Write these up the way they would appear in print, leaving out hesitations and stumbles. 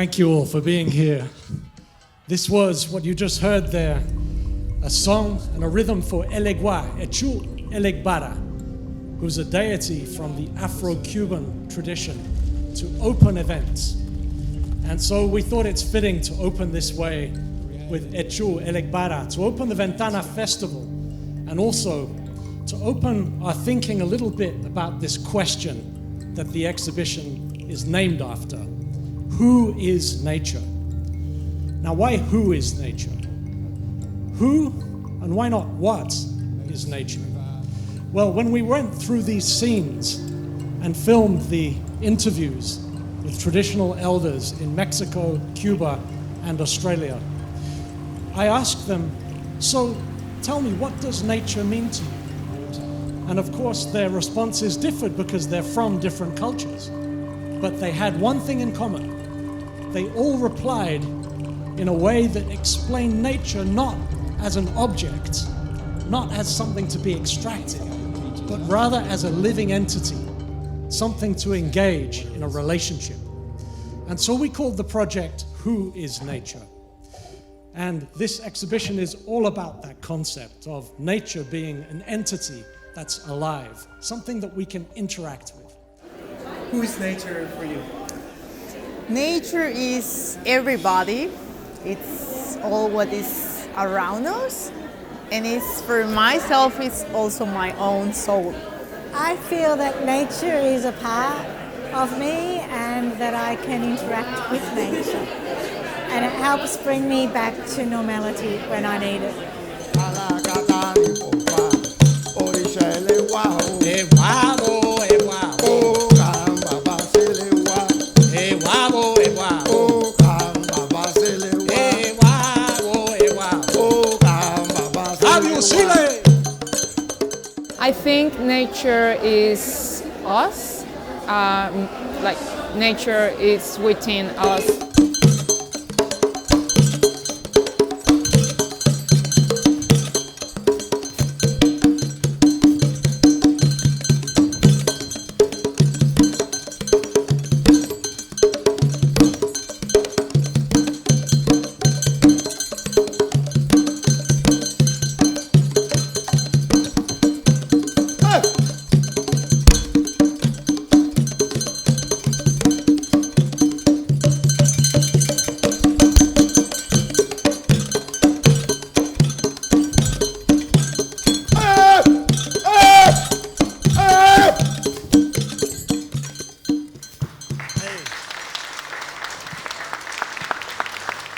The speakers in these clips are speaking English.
Thank you all for being here. This was what you just heard there, a song and a rhythm for Elegua, Echu Elegbara, who's a deity from the Afro-Cuban tradition to open events. And so we thought it's fitting to open this way with Echu Elegbara, to open the Ventana Festival, and also to open our thinking a little bit about this question that the exhibition is named after. Who is nature? Now, why who is nature? Who, and why not what, is nature? Well, when we went through these scenes and filmed the interviews with traditional elders in Mexico, Cuba, and Australia, I asked them, so tell me, what does nature mean to you? And of course, their responses differed because they're from different cultures. But they had one thing in common. They all replied in a way that explained nature not as an object, not as something to be extracted, but rather as a living entity, something to engage in a relationship. And so we called the project Who is Nature? And this exhibition is all about that concept of nature being an entity that's alive, something that we can interact with. Who is nature for you? Nature is everybody. It's all what is around us. And it's for myself, it's also my own soul. I feel that nature is a part of me and that I can interact with nature. And it helps bring me back to normality when I need it. I think nature is us, like nature is within us.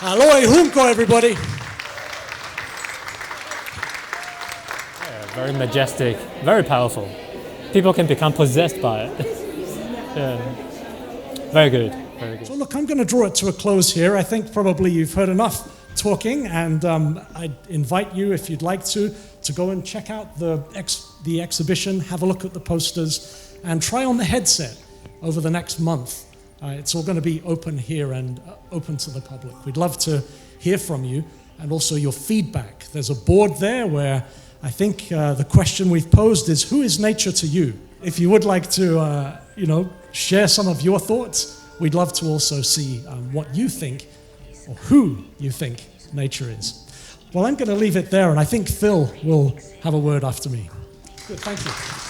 Aloy Hunko, everybody. Yeah, very majestic, very powerful. People can become possessed by it. Yeah. Very good, very good. So look, I'm going to draw it to a close here. I think probably you've heard enough talking, and I'd invite you, if you'd like to go and check out the exhibition, have a look at the posters, and try on the headset over the next month. It's all going to be open here and open to the public. We'd love to hear from you and also your feedback. There's a board there where I think the question we've posed is, who is nature to you? If you would like to, share some of your thoughts, we'd love to also see what you think or who you think nature is. Well, I'm going to leave it there, and I think Phil will have a word after me. Good, thank you.